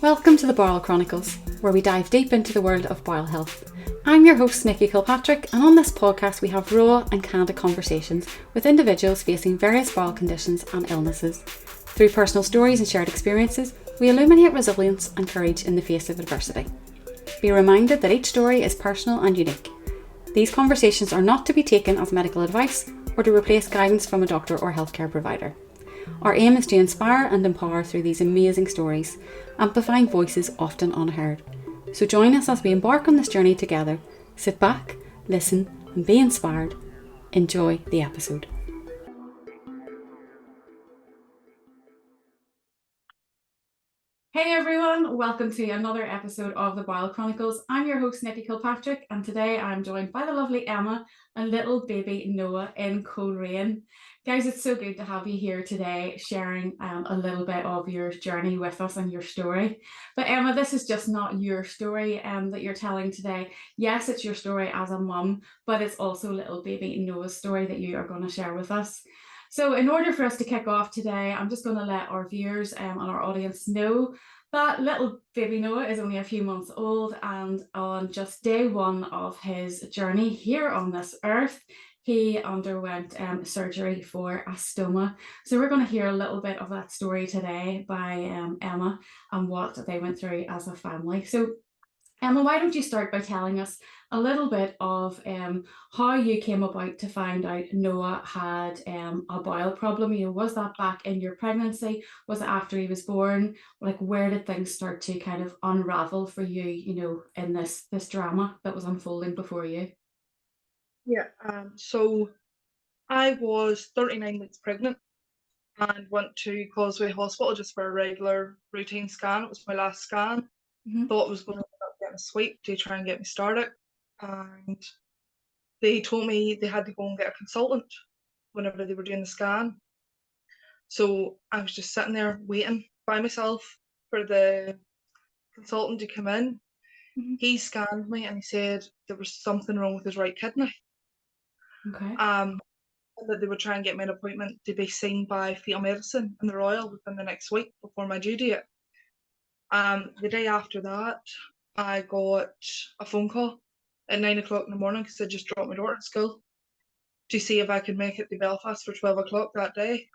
Welcome to the Bowel Chronicles, where we dive deep into the world of bowel health. I'm your host, Nikki Kilpatrick, and on this podcast we have raw and candid conversations with individuals facing various bowel conditions and illnesses. Through personal stories and shared experiences, we illuminate resilience and courage in the face of adversity. Be reminded that each story is personal and unique. These conversations are not to be taken as medical advice or to replace guidance from a doctor or healthcare provider. Our aim is to inspire and empower through these amazing stories, amplifying voices often unheard. So join us as we embark on this journey together. Sit back, listen, and be inspired. Enjoy the episode. Hey everyone, welcome to another episode of the Bowel Chronicles. I'm your host Nikki Kilpatrick, and today I'm joined by the lovely Emma and little baby Noah in Coleraine. Guys, it's so good to have you here today sharing a little bit of your journey with us and your story. But Emma, this is just not your story that you're telling today. Yes, it's your story as a mum, but it's also little baby Noah's story that you are going to share with us. So in order for us to kick off today, I'm just going to let our viewers and our audience know that little baby Noah is only a few months old, and on just day one of his journey here on this earth, he underwent surgery for a stoma. So we're going to hear a little bit of that story today by Emma and what they went through as a family. So Emma, why don't you start by telling us a little bit of how you came about to find out Noah had a bowel problem? Was that back in your pregnancy? Was it after he was born? Like, where did things start to kind of unravel for you, in this drama that was unfolding before you? So I was 39 weeks pregnant and went to Causeway Hospital just for a regular routine scan. It was my last scan. Thought I was going to end up getting a sweep to try and get me started. And they told me they had to go and get a consultant whenever they were doing the scan. So I was just sitting there waiting by myself for the consultant to come in. He scanned me and he said there was something wrong with his right kidney. Okay. That they would try and get me an appointment to be seen by fetal medicine in the Royal within the next week before my due date. The day after that, I got a phone call at 9 o'clock in the morning because I just dropped my daughter at school to see if I could make it to Belfast for 12 o'clock that day.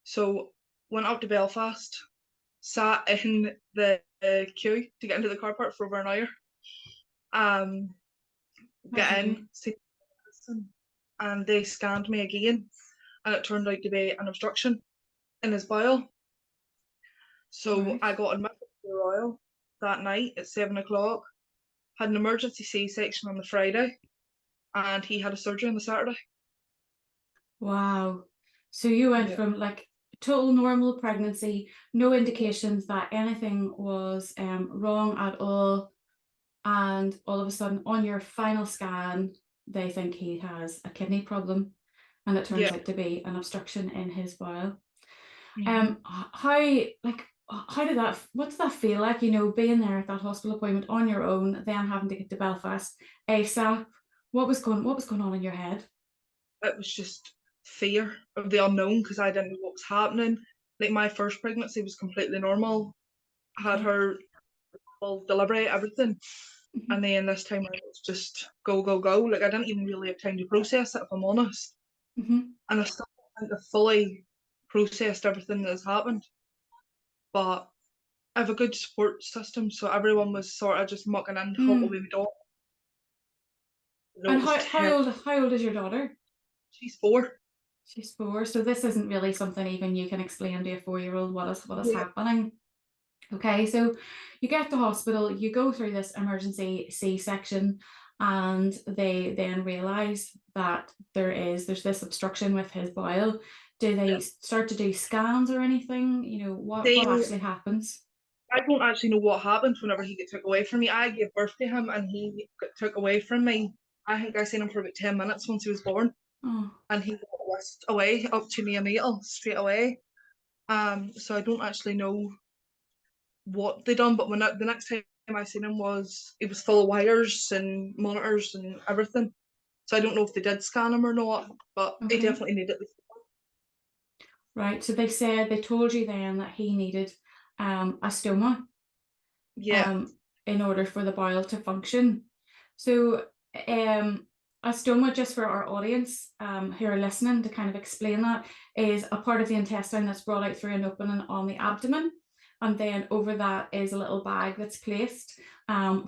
So went up to Belfast, sat in the queue to get into the car park for over an hour. Get in, see medicine, and they scanned me again, and it turned out to be an obstruction in his bowel. So I got admitted to the Royal that night at 7 o'clock, had an emergency C-section on the Friday, and he had a surgery on the Saturday. Wow. So you went from like total normal pregnancy, no indications that anything was wrong at all, and all of a sudden on your final scan they think he has a kidney problem, and it turns out to be an obstruction in his bowel. How did that, what does that feel like, being there at that hospital appointment on your own, then having to get to Belfast ASAP? What was going on in your head? It was just fear of the unknown because I didn't know what was happening. Like my first pregnancy was completely normal. I had her full delivery, everything. And then this time it was just go, go, go. Like I didn't even really have time to process it, if I'm honest. And I still don't think I've fully processed everything that has happened. But I have a good support system, so everyone was sort of just mucking in to help me with my daughter. And how old is your daughter? She's 4. She's 4. So this isn't really something even you can explain to a 4-year-old what is happening. Okay, so you get to hospital, you go through this emergency C-section, and they then realise that there's this obstruction with his bowel. Do they start to do scans or anything? What actually happens? I don't actually know what happened whenever he got took away from me. I gave birth to him and he got took away from me. I think I seen him for about 10 minutes once he was born. And he got whisked away up to neonatal straight away. So I don't actually know what they done, but the next time I seen him he was full of wires and monitors and everything. So I don't know if they did scan him or not, but he definitely needed it. Right, so they told you then that he needed a stoma Yeah. um, in order for the bowel to function. So, a stoma, just for our audience who are listening, to kind of explain that, is a part of the intestine that's brought out through an opening on the abdomen. And then over that is a little bag that's placed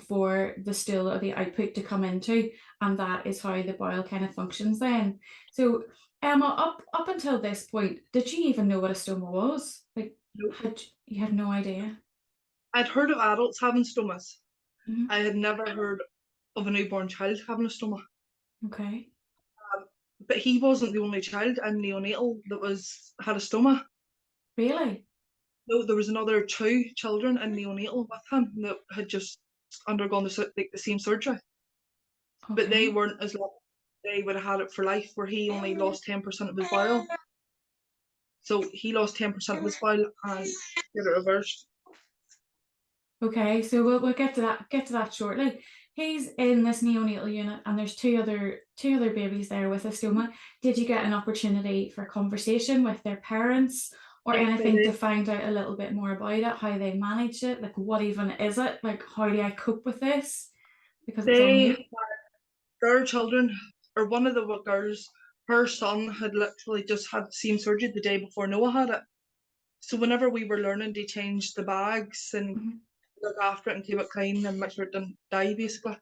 for the stool or the output to come into. And that is how the bowel kind of functions then. So, Emma, up until this point, did you even know what a stoma was? Like, Nope. you had no idea? I'd heard of adults having stomas. Mhm. I had never heard of a newborn child having a stoma. Okay. But he wasn't the only child in neonatal that had a stoma. Really? No, there was another 2 children in neonatal with him that had just undergone the same surgery. But they Okay. weren't as long. They would have had it for life, where he only lost 10% of his bile. So he lost 10% of his bile and get it reversed. Okay. So we'll get to that shortly. He's in this neonatal unit, and there's two other babies there with a stoma. Did you get an opportunity for conversation with their parents or Yes, they anything to did. find out a little bit more about it, how they managed it, like what even is it, like how do I cope with this? Because it's all new. Their children, or one of the girls, her son had literally just had the same surgery the day before Noah had it. So whenever we were learning to change the bags and Mhm. look after it and keep it clean and make sure it didn't die, basically,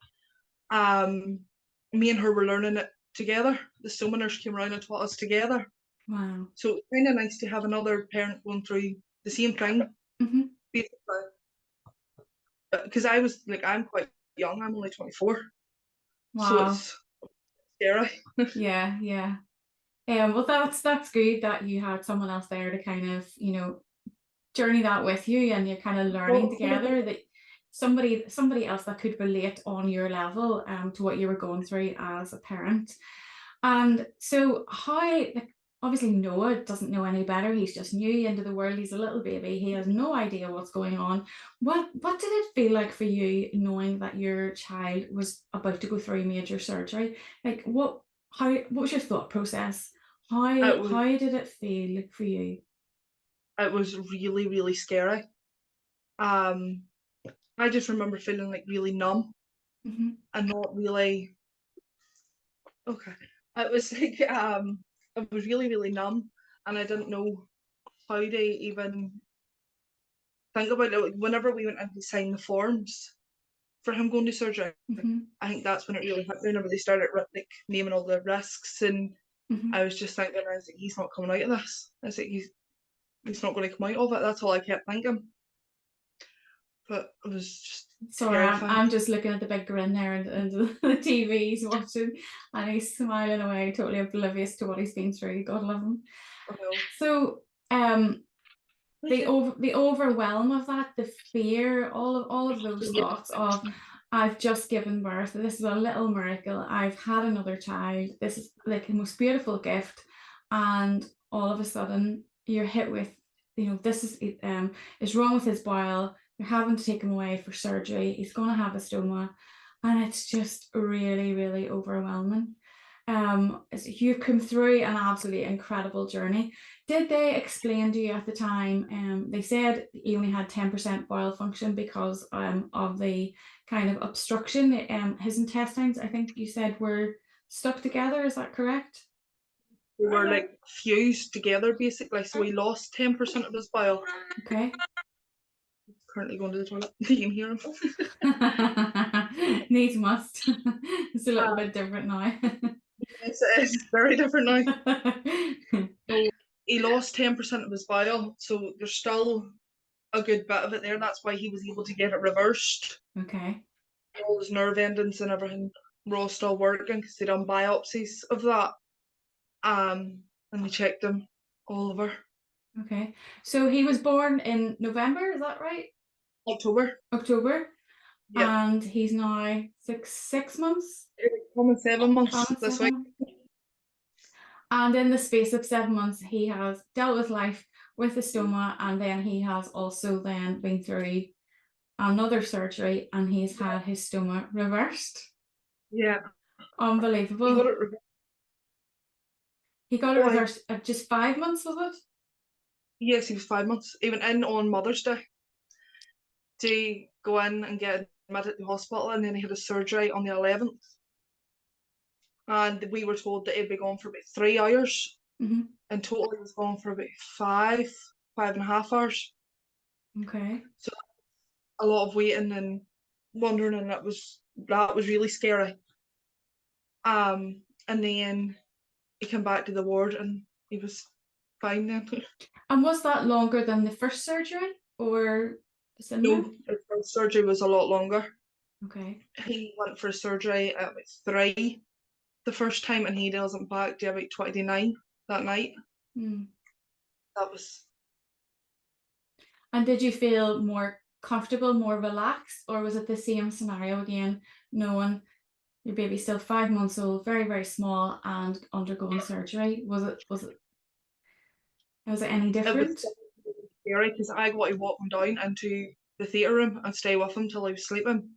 me and her were learning it together. The stoma nurse came around and taught us together. Wow. So it's kind of nice to have another parent going through the same thing, Hmm. basically. Because I'm quite young. I'm only 24, so Wow. it's scary. Yeah, yeah. Well, that's good that you had someone else there to kind of, journey that with you, and you're kind of learning Well, together, that somebody else that could relate on your level to what you were going through as a parent. And so how, like, obviously Noah doesn't know any better. He's just new into the world. He's a little baby. He has no idea what's going on. What did it feel like for you knowing that your child was about to go through major surgery? Like what was your thought process? it was How did it feel like for you? it was really, really scary. Um, I just remember feeling like really numb Hmm. and not really okay. It was like I was really, really numb, and I didn't know how to even think about it. Like, whenever we went in to sign the forms for him going to surgery, Hmm. I think that's when it really hit me. Whenever they started like naming all the risks, and Hmm. I was just thinking, I was like, he's not coming out of this. I was like, he's not going to come out of it. That's all I kept thinking. But it was just Sorry, terrifying. I'm just looking at the big grin there, and the TV he's watching, and he's smiling away, totally oblivious to what he's been through. God love him. I know. So, the overwhelm of that, the fear, all of those Yeah. thoughts of, I've just given birth. This is a little miracle. I've had another child. This is like the most beautiful gift, and all of a sudden you're hit with, this is wrong with his bile. They're having to take him away for surgery. He's going to have a stoma, and it's just really, really overwhelming. You've come through an absolutely incredible journey. Did they explain to you at the time? They said he only had 10% bowel function because of the kind of obstruction. His intestines, I think you said, were stuck together. Is that correct? We were like fused together basically, so he lost 10% of his bile. Okay. He's currently going to the toilet. You can hear him. Needs must. It's a little Um, bit different now. it's very different now. So he lost 10% of his bile, so there's still a good bit of it there. That's why he was able to get it reversed. Okay. All his nerve endings and everything were all still working because they done biopsies of that. And they checked him all over. Okay. So he was born in November, is that right? October. October. Yeah. And he's now six months, It's coming 7 months coming this week. 7 months. And in the space of 7 months, he has dealt with life with the stoma, and then he has also then been through another surgery, and he's had his stoma reversed. Yeah. He got Unbelievable. it reversed. He got it Oh, reversed at just 5 months, was it? yes, he was 5 months. He went in on Mother's Day. to go in and get admitted to the hospital, and then he had a surgery on the 11th. And we were told that he'd be gone for about 3 hours. Mm-hmm. In total, he was gone for about 5.5 hours. Okay. So a lot of waiting and wondering, and that was really scary. And then he came back to the ward and he was fine then. And was that longer than the first surgery or similar? No, his first surgery was a lot longer. Okay. He went for surgery at about 3 the first time, and he wasn't back to about 29 that night. Mm. That was. And did you feel more comfortable, more relaxed, or was it the same scenario again, knowing your baby's still 5 months old, very, very small, and undergoing surgery? Was it any It was different? scary because I got to walk him down into the theatre room and stay with him till he was sleeping.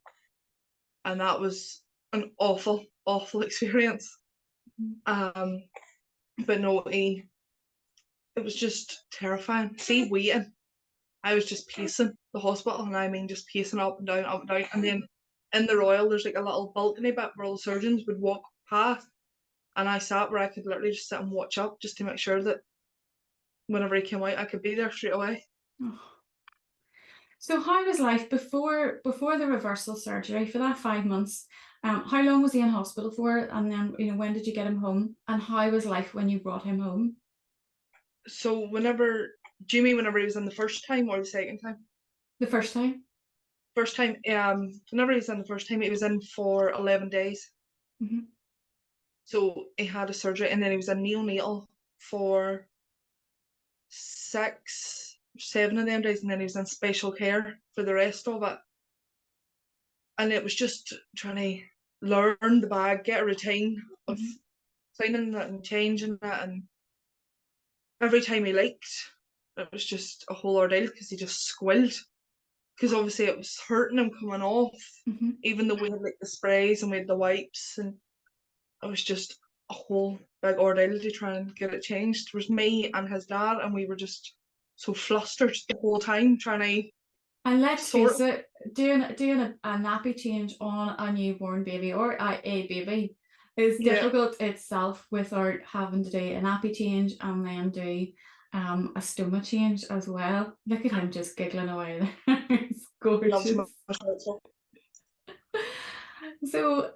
And that was an awful, awful experience. Mm. But no, it was just terrifying. See, waiting. I was just pacing the hospital, and I mean just pacing up and down, and then in the Royal there's like a little balcony bit where all the surgeons would walk past, and I sat where I could literally just sit and watch up just to make sure that whenever he came out I could be there straight away. Oh. So how was life before the reversal surgery for that 5 months? How long was he in hospital for? And then, when did you get him home? And how was life when you brought him home? So whenever he was in the first time or the second time? The first time? First time, whenever he was in the first time, he was in for 11 days. Mm-hmm. So he had a surgery, and then he was in neonatal for 7 of them days, and then he was in special care for the rest of it. And it was just trying to learn the bag, get a routine of cleaning it and changing it, and every time he leaked, it was just a whole ordeal because he just squilled. Because obviously it was hurting him coming off, even though we had like the sprays and we had the wipes, and it was just a whole big ordeal to try and get it changed. It was me and his dad, and we were just so flustered the whole time trying to. And let's face it, doing a nappy change on a newborn baby or a baby is difficult itself without having to do a nappy change and then do a stoma change as well. Look at him just giggling away there. It's gorgeous. So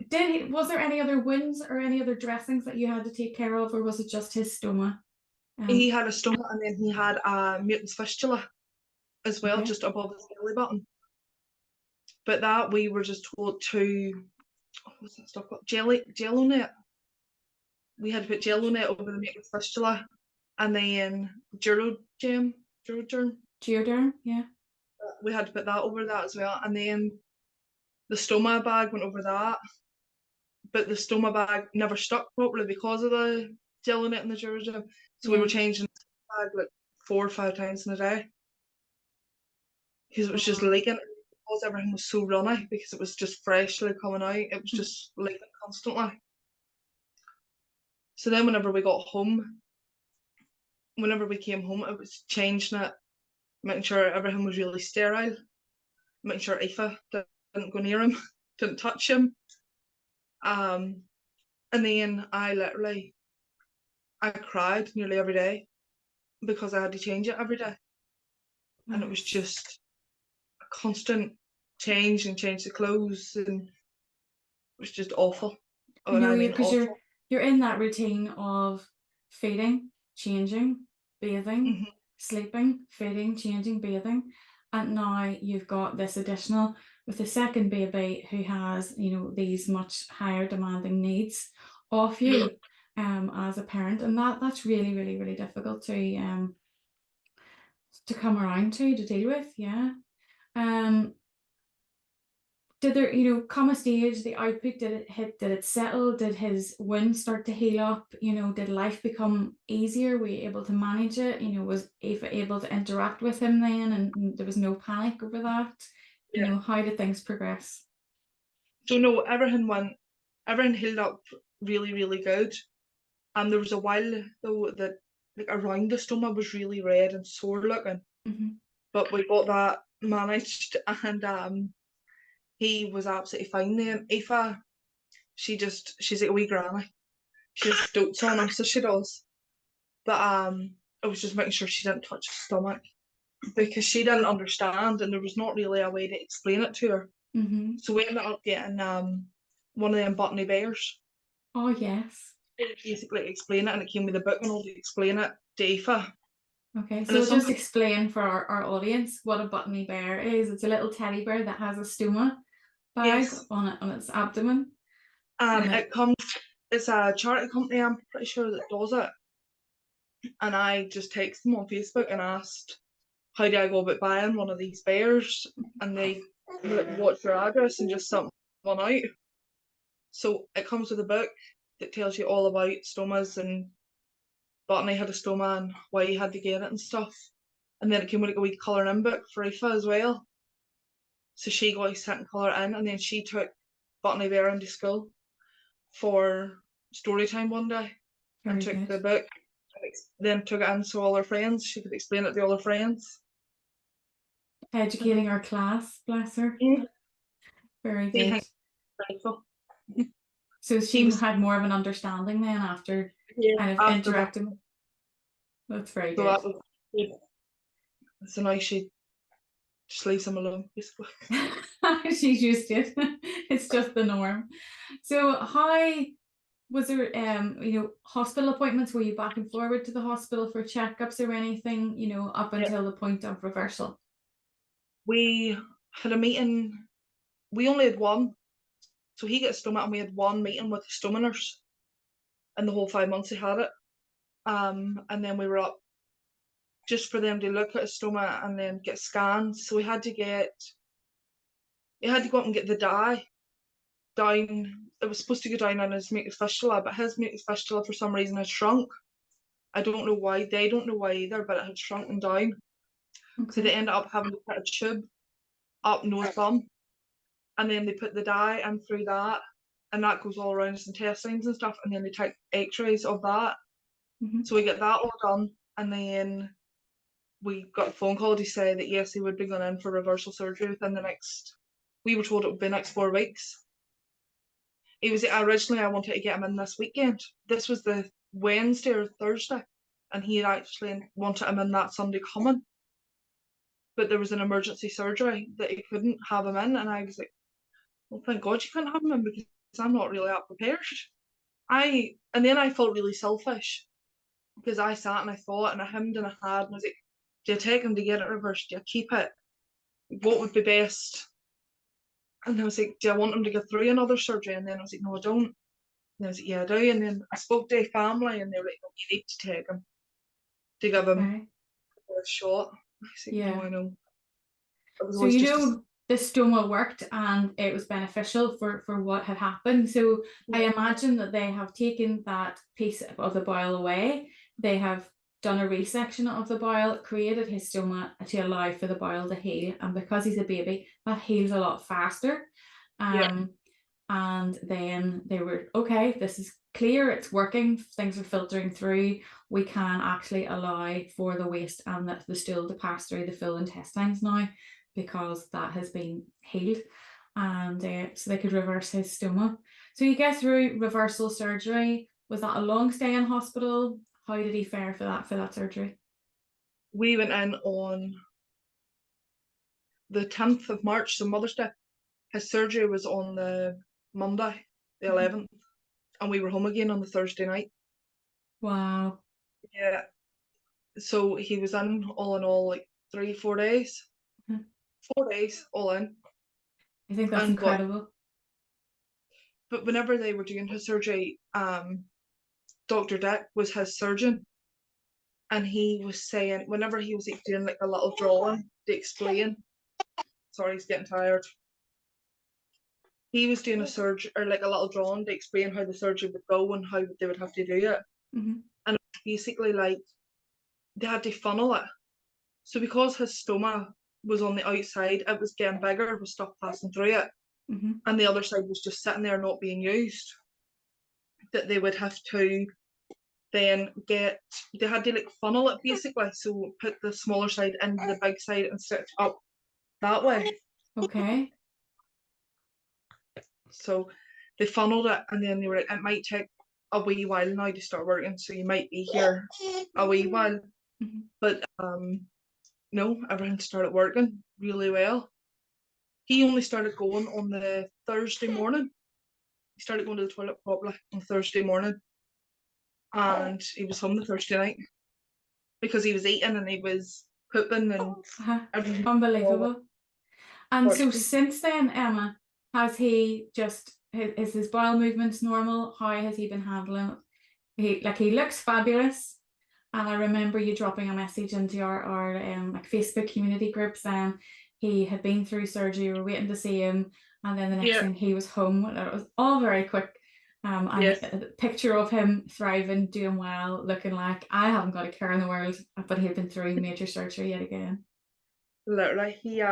was there any other wounds or any other dressings that you had to take care of, or was it just his stoma? He had a stoma, and then he had a mutant fistula as well, just above his belly button. But that we were just told to, what's that stuff called? Jello net. We had to put Jello net over the mutant fistula, and then Geoderm, yeah. we had to put that over that as well, and then the stoma bag went over that, but the stoma bag never stuck properly because of the Jello net and the Geoderm. So we were changing the bag like 4 or 5 times in a day because it was just leaking. Because everything was so runny, because it was just freshly coming out, it was just leaking constantly. So then whenever we came home, it was changing it, making sure everything was really sterile, making sure Aoife didn't go near him, didn't touch him. And then I cried nearly every day because I had to change it every day. And it was just a constant change the clothes, and it was just awful. I know, because you're in that routine of feeding, changing, bathing, sleeping, feeding, changing, bathing, and now you've got this additional with a second baby who has these much higher demanding needs of you as a parent, and that's really, really, really difficult to come around to deal with. Did there, come a stage, the output, did it settle? Did his wound start to heal up? Did life become easier? Were you able to manage it? Was Aoife able to interact with him then, and there was no panic over that? How did things progress? So no, everything healed up really, really good. And there was a while though that like around the stoma was really red and sore looking. But we got that managed, and he was absolutely fine then. Aoife, she's like a wee granny. She just dotes on him, so she does. But I was just making sure she didn't touch his stomach because she didn't understand, and there was not really a way to explain it to her. Mm-hmm. So we ended up getting one of them botany bears Oh, yes. to basically explain it, and it came with a book and all to explain it to Aoife. Okay, And so it's just something, explain for our audience what a botany bear is. It's a little teddy bear that has a stoma bag yes, on its abdomen. and And it, it's a charity company, I'm pretty sure, that does it. And I just texted them on Facebook and asked, how do I go about buying one of these bears? And they were like, what's your address? And just sent one out. So it comes with a book that tells you all about stomas and botany had a stoma and why you had to get it and stuff. And then it came with like a wee colouring in book for Aoife as well. So she got sent and colour in, and then she took botany bear into school for story time one day and very took good. the book and then took it in so all her friends, she could explain it to all her friends. Educating our class, bless her. Mm. Very He good. thinks grateful. So He she was, had more of an understanding then after yeah, kind of after that. interacting. That's very So good. that was good. So now she just leaves him alone, basically. She's used to it. It's just the norm. So how was there hospital appointments? Were you back and forward to the hospital for checkups or anything, up Yeah. until the point of reversal? We had a meeting, we only had one. So he got a stomach and we had one meeting with the stomach nurse in the whole 5 months he had it. And then we were up just for them to look at his stomach and then get scans. So we had to go up and get the dye down. It was supposed to go down on his mucus fistula, but his mucus fistula for some reason had shrunk. I don't know why. They don't know why either, but it had shrunken down. So they Okay. ended up having to put a tube up Noah's bum, and then they put the dye in through that, and that goes all around his intestines and stuff, and then they take x-rays of that. Mm-hmm. So we get that all done, and then we got a phone call to say that yes, he would be going in for reversal surgery within the next, we were told it would be next 4 weeks. He was originally, I wanted to get him in this weekend. This was the Wednesday or Thursday, and he had actually wanted him in that Sunday coming. But there was an emergency surgery that he couldn't have him in, and I was like, well, thank God you couldn't have him in because I'm not really that prepared. And then I felt really selfish because I sat and I thought and I hemmed and I had, and I was like, do you take him to get it reversed? Do you keep it? What would be best? And I was like, do I want him to go through another surgery? And then I was like, no, I don't. And I was like, yeah, I do. And then I spoke to a family and they were like, no, you need to take him to give him Okay. a shot. I was like, no, Yeah. I know. It was So always just a, the stoma worked and it was beneficial for what had happened. So I imagine that they have taken that piece of the bile away. They have done a resection of the bile, created his stoma to allow for the bile to heal. And because he's a baby, that heals a lot faster. yeah, Um, and then they were, okay, this is clear, it's working, things are filtering through. We can actually allow for the waste and the stool to pass through the full intestines now, because that has been healed, and so they could reverse his stoma. So you get through reversal surgery. Was that a long stay in hospital? How did he fare for that surgery? we went in on the 10th of March, so Mother's Day. His surgery was on the Monday, the 11th, and we were home again on the Thursday night. Wow. Yeah, so he was in all like 3 4 days, I 4 days all in. think that's And incredible. but whenever they were doing his surgery, Dr. Dick was his surgeon, and he was saying whenever he was like, doing like a little drawing to explain. Sorry, he's getting tired. He was doing a surgery or like a little drawing to explain how the surgery would go and how they would have to do it. Mm-hmm. And it was basically like they had to funnel it. So because his stoma was on the outside, it was getting bigger with stuff passing through it, Mm-hmm. and the other side was just sitting there not being used. That they would have to then they had to like funnel it basically, so put the smaller side into the big side and stitch up that way. Okay. So they funneled it, and then they were like, it might take a wee while now to start working, so you might be here a wee while. Mm-hmm. But no, everything started working really well. He only started going on the Thursday morning. He started going to the toilet properly on Thursday morning, and he was home the Thursday night because he was eating and he was pooping and everything. Unbelievable. And so Working. since then, Emma, has he just, is his bowel movements normal? How has he been handling it? He looks fabulous. And I remember you dropping a message into our like Facebook community groups. He had been through surgery, we were waiting to see him, and then the next thing he was home. It was all very quick. And Yes. a picture of him thriving, doing well, looking like I haven't got a care in the world, but he had been through major surgery yet again. Literally, he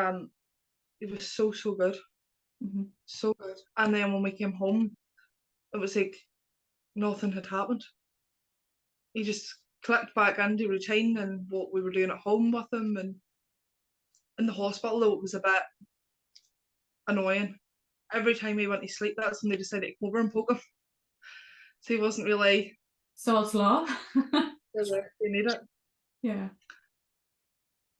was so good, so good. And then when we came home, it was like nothing had happened. He just clicked back into routine and what we were doing at home with him. And in the hospital, though, it was a bit annoying. Every time he went to sleep, that's when they decided to come over and poke him. So he wasn't really. Sod's law. They need it. Yeah.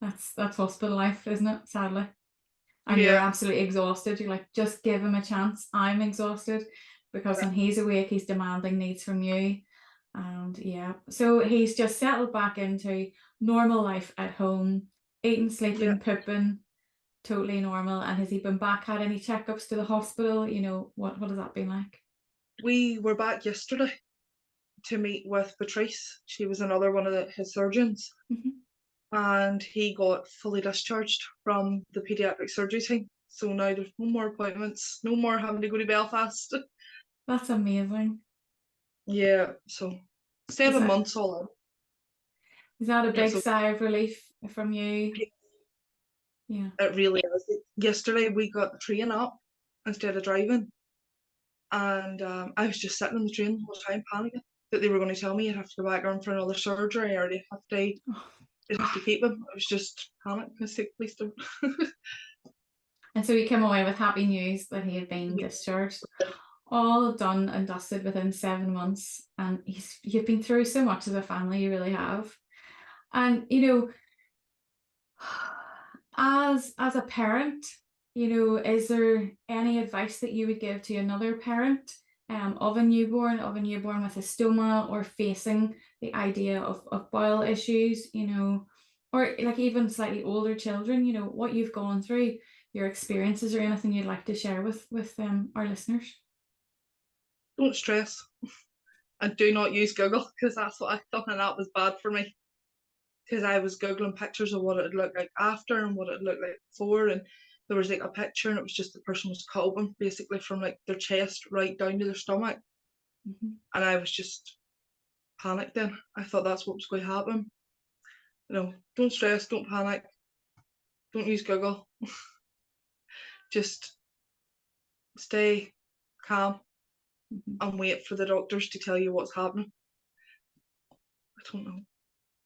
That's hospital life, isn't it? Sadly. And you're Yeah. absolutely exhausted. You're like, just give him a chance. I'm exhausted because when he's awake, he's demanding needs from you. And yeah, so he's just settled back into normal life at home, eating, sleeping, pooping, totally normal. And has he been back, had any checkups to the hospital? You know, what has that been like? We were back yesterday to meet with Patrice. She was another one of his surgeons. And he got fully discharged from the paediatric surgery team. So now there's no more appointments, no more having to go to Belfast. That's amazing. Yeah, so 7 months all in. Is that a big So sigh of relief from you? Yeah. it really is. Yesterday we got the train up instead of driving, and I was just sitting in the train the whole time panicking that they were going to tell me you'd have to go back on for another surgery or they'd have to keep him. I was just panicking. I was like, please don't. And so he came away with happy news that he had been discharged, all done and dusted within 7 months. And you've been through so much as a family, you really have. And you know, as a parent, you know, is there any advice that you would give to another parent of a newborn with a stoma, or facing the idea of bowel issues, you know, or like even slightly older children, you know, what you've gone through, your experiences, or anything you'd like to share with our listeners? Don't stress, and do not use Google, because that's what I thought, and that was bad for me. Because I was Googling pictures of what it would look like after and what it looked like before, and there was like a picture and it was just the person was cut open basically from like their chest right down to their stomach. And I was just panicked then. I thought that's what was going to happen. You know, don't stress, don't panic, don't use Google. Just stay calm and wait for the doctors to tell you what's happening. I don't know.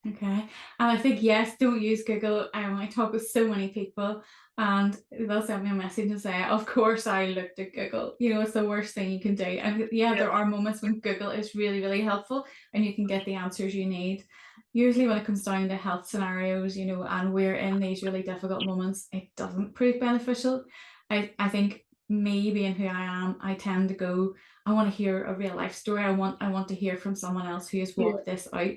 Okay. And I think, yes, don't use Google. I talk with so many people and they'll send me a message and say, of course I looked at Google. You know, it's the worst thing you can do. And yeah, there are moments when Google is really, really helpful and you can get the answers you need. Usually when it comes down to health scenarios, you know, and we're in these really difficult moments, it doesn't prove beneficial. I think me being who I am, I tend to go, I want to hear a real life story. I want to hear from someone else who has walked this out.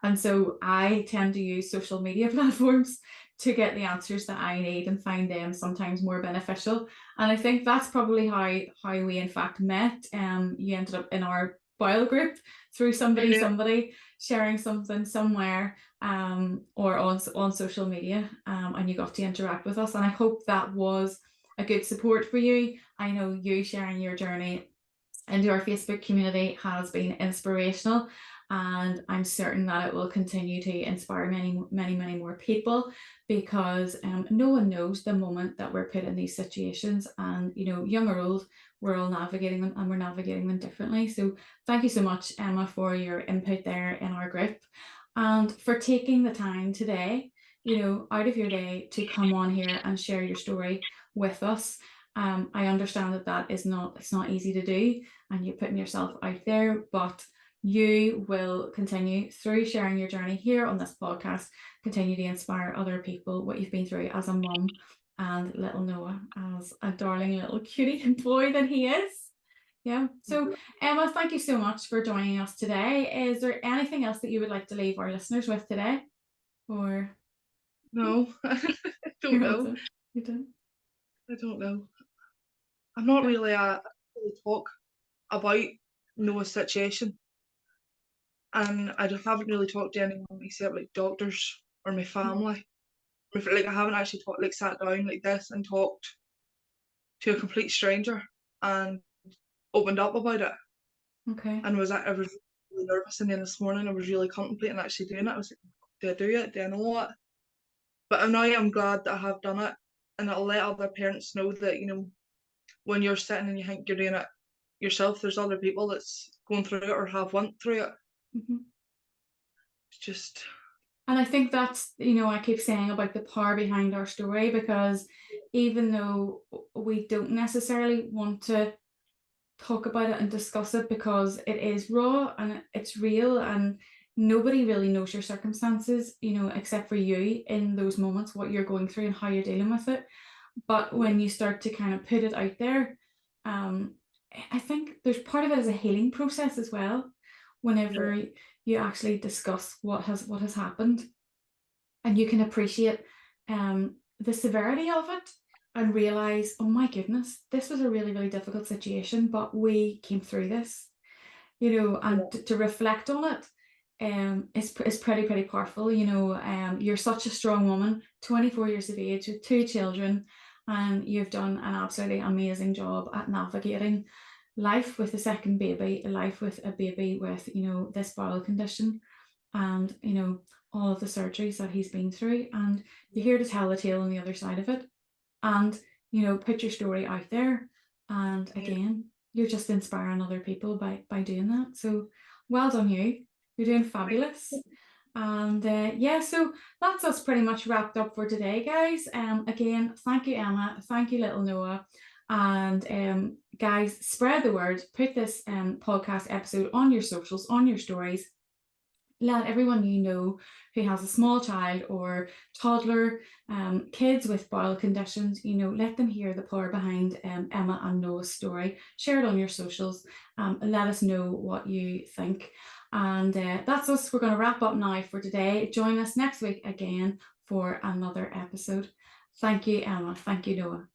And so I tend to use social media platforms to get the answers that I need and find them sometimes more beneficial. And I think that's probably how we in fact met. You ended up in our bile group through somebody sharing something somewhere, or on social media, and you got to interact with us. And I hope that was a good support for you. I know you sharing your journey into our Facebook community has been inspirational, and I'm certain that it will continue to inspire many more people, because no one knows the moment that we're put in these situations, and you know, young or old, we're all navigating them, and we're navigating them differently. So thank you so much, Emma, for your input there in our group and for taking the time today out of your day to come on here and share your story with us. I understand that it's not easy to do, and you're putting yourself out there, but you will continue through sharing your journey here on this podcast, continue to inspire other people what you've been through as a mum, and little Noah as a darling little cutie boy that he is. Yeah. So Emma, thank you so much for joining us today. Is there anything else that you would like to leave our listeners with today? Or No, I don't know. You don't? I don't know. I'm not Okay. really really talk about Noah's situation, and I haven't really talked to anyone except like doctors or my family. Like I haven't actually sat down like this and talked to a complete stranger and opened up about it. Okay. And I was really nervous, and then this morning I was really contemplating actually doing it. I was like, do I do it? Do I know it? But now I'm glad that I have done it, and it'll let other parents know that, when you're sitting and you think you're doing it yourself, there's other people that's going through it or have went through it. Mm-hmm. It's just. And I think that's, I keep saying about the power behind our story, because even though we don't necessarily want to talk about it and discuss it, because it is raw and it's real, and nobody really knows your circumstances, except for you in those moments, what you're going through and how you're dealing with it. But when you start to kind of put it out there, I think there's part of it as a healing process as well. Whenever you actually discuss what has happened, and you can appreciate the severity of it, and realize, oh my goodness, this was a really, really difficult situation, but we came through this, and to reflect on it, it's pretty powerful. You're such a strong woman, 24 years of age with 2 children, and you've done an absolutely amazing job at navigating life with a second baby, life with a baby with, this bowel condition, and, all of the surgeries that he's been through. And you're here to tell the tale on the other side of it, and, put your story out there. And again, you're just inspiring other people by doing that. So well done, you're doing fabulous. And so that's us pretty much wrapped up for today, guys. Again, thank you, Emma, thank you, little Noah. And guys, spread the word, put this podcast episode on your socials, on your stories. Let everyone who has a small child or toddler, kids with bowel conditions, let them hear the power behind Emma and Noah's story. Share it on your socials. Let us know what you think. And that's us. We're going to wrap up now for today. Join us next week again for another episode. Thank you, Emma. Thank you, Noah.